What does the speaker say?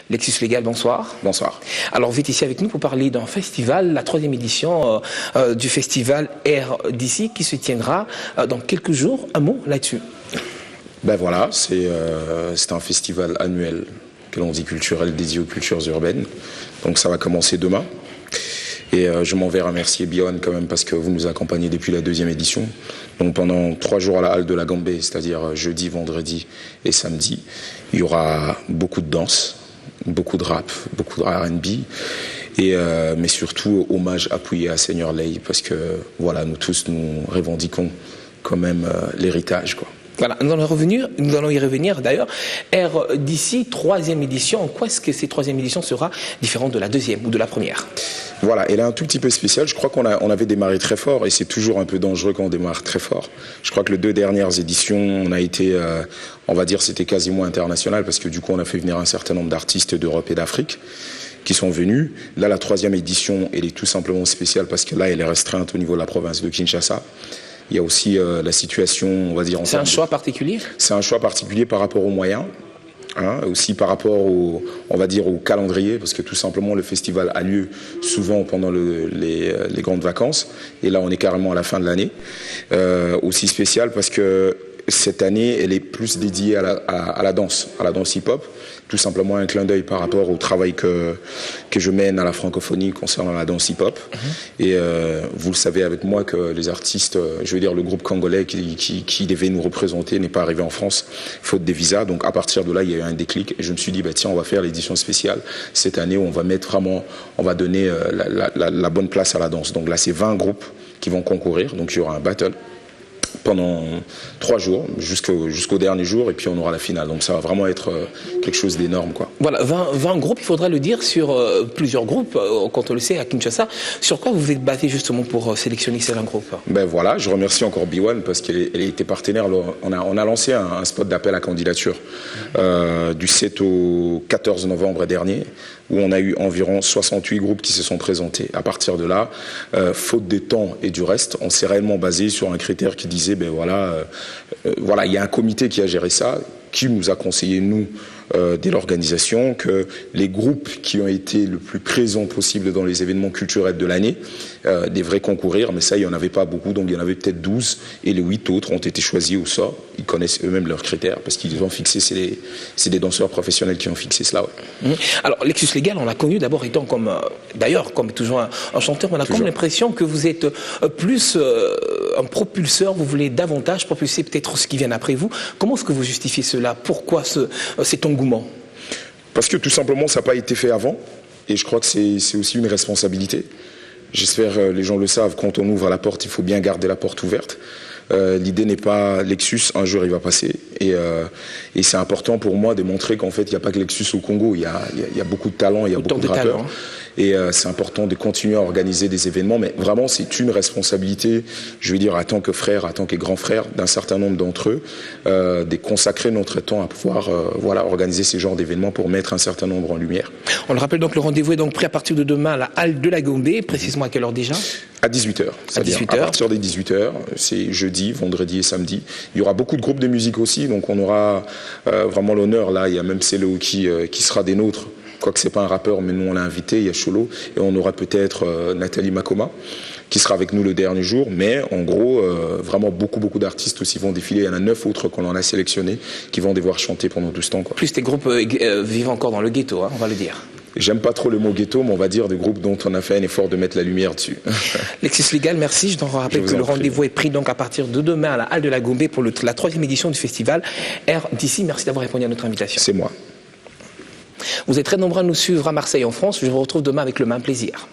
Lexus Légal, bonsoir. Bonsoir. Alors, vous êtes ici avec nous pour parler d'un festival, la 3e édition du festival RDC qui se tiendra dans quelques jours. Un mot là-dessus. Ben voilà, c'est un festival annuel que l'on dit culturel dédié aux cultures urbaines. Donc ça va commencer demain. Et je m'en vais remercier Bion quand même parce que vous nous accompagnez depuis la 2e édition. Donc pendant 3 jours à la halle de la Gambée, c'est-à-dire jeudi, vendredi et samedi, il y aura beaucoup de danse, beaucoup de rap, beaucoup de R&B. Mais surtout hommage appuyé à Seigneur Lay parce que voilà, nous tous nous revendiquons quand même l'héritage, quoi. Voilà, nous allons y revenir d'ailleurs. RDC, 3e édition, en quoi est-ce que cette 3e édition sera différente de la 2e ou de la 1re? Voilà, elle est un tout petit peu spéciale. Je crois qu'on avait démarré très fort et c'est toujours un peu dangereux quand on démarre très fort. Je crois que les 2 dernières éditions, on a été, on va dire, c'était quasiment international parce que du coup, on a fait venir un certain nombre d'artistes d'Europe et d'Afrique qui sont venus. Là, la 3e édition, elle est tout simplement spéciale parce que là, elle est restreinte au niveau de la province de Kinshasa. Il y a aussi la situation, on va dire... C'est un choix particulier? C'est un choix particulier par rapport aux moyens, hein, aussi par rapport au, on va dire, au calendrier, parce que tout simplement le festival a lieu souvent pendant les grandes vacances, et là on est carrément à la fin de l'année. Aussi spécial parce que cette année, elle est plus dédiée à la danse hip-hop. Tout simplement un clin d'œil par rapport au travail que je mène à la francophonie concernant la danse hip-hop. Et vous le savez avec moi que les artistes, je veux dire le groupe congolais qui devait nous représenter n'est pas arrivé en France, faute des visas. Donc à partir de là, il y a eu un déclic et je me suis dit, bah, tiens, on va faire l'édition spéciale cette année où on va mettre vraiment, on va donner la bonne place à la danse. Donc là, c'est 20 groupes qui vont concourir. Donc il y aura un battle pendant 3 jours, jusqu'au dernier jour, et puis on aura la finale. Donc ça va vraiment être quelque chose d'énorme, quoi. Voilà, 20 groupes, il faudra le dire, sur plusieurs groupes, quand on le sait, à Kinshasa. Sur quoi vous vous êtes basé justement pour sélectionner ces 20 groupes? Ben voilà, je remercie encore B1 parce qu'elle était partenaire. On a lancé un spot d'appel à candidature du 7 au 14 novembre dernier, où on a eu environ 68 groupes qui se sont présentés. À partir de là, faute de temps et du reste, on s'est réellement basé sur un critère qui disait, ben voilà, voilà, il y a un comité qui a géré ça, qui nous a conseillé, nous, dès l'organisation, que les groupes qui ont été le plus présents possible dans les événements culturels de l'année devraient concourir, mais ça, il n'y en avait pas beaucoup, donc il y en avait peut-être 12, et les 8 autres ont été choisis au sort. Ils connaissent eux-mêmes leurs critères, parce qu'ils ont fixé, c'est des danseurs professionnels qui ont fixé cela. Ouais. Alors, Lexus Légal, on l'a connu d'abord étant comme, d'ailleurs, comme toujours un chanteur, on a comme l'impression que vous êtes plus un propulseur, vous voulez davantage propulser peut-être ce qui vient après vous. Comment est-ce que vous justifiez cela? Pourquoi cet engouement? Parce que tout simplement, ça n'a pas été fait avant, et je crois que c'est aussi une responsabilité. J'espère les gens le savent, quand on ouvre la porte, il faut bien garder la porte ouverte. L'idée n'est pas Lexus, un jour il va passer. Et c'est important pour moi de montrer qu'en fait, il n'y a pas que Lexus au Congo. Il y a beaucoup de talents, il y a beaucoup de rappeurs. Et c'est important de continuer à organiser des événements. Mais vraiment, c'est une responsabilité, je veux dire, en tant que frère, en tant que grand frère, d'un certain nombre d'entre eux, de consacrer notre temps à pouvoir voilà, organiser ces genres d'événements pour mettre un certain nombre en lumière. On le rappelle donc, le rendez-vous est donc pris à partir de demain à la halle de la Gambée. Précisément à quelle heure déjà? À 18h. C'est-à-dire à partir des 18h, c'est jeudi, vendredi et samedi. Il y aura beaucoup de groupes de musique aussi, donc on aura vraiment l'honneur. Là, il y a même Celo qui sera des nôtres. Quoique c'est pas un rappeur, mais nous on l'a invité, il y a Cholo, et on aura peut-être Nathalie Makoma, qui sera avec nous le dernier jour. Mais en gros, vraiment beaucoup d'artistes aussi vont défiler. Il y en a 9 autres qu'on en a sélectionnés, qui vont devoir chanter pendant tout ce temps, quoi. Plus tes groupes vivent encore dans le ghetto, hein, on va le dire. J'aime pas trop le mot ghetto, mais on va dire des groupes dont on a fait un effort de mettre la lumière dessus. Lexus Légal, merci. Je te rappelle que le rendez-vous est pris donc à partir de demain à la halle de la Gambée pour la 3e édition du festival RDC. Merci d'avoir répondu à notre invitation. C'est moi. Vous êtes très nombreux à nous suivre à Marseille en France. Je vous retrouve demain avec le même plaisir.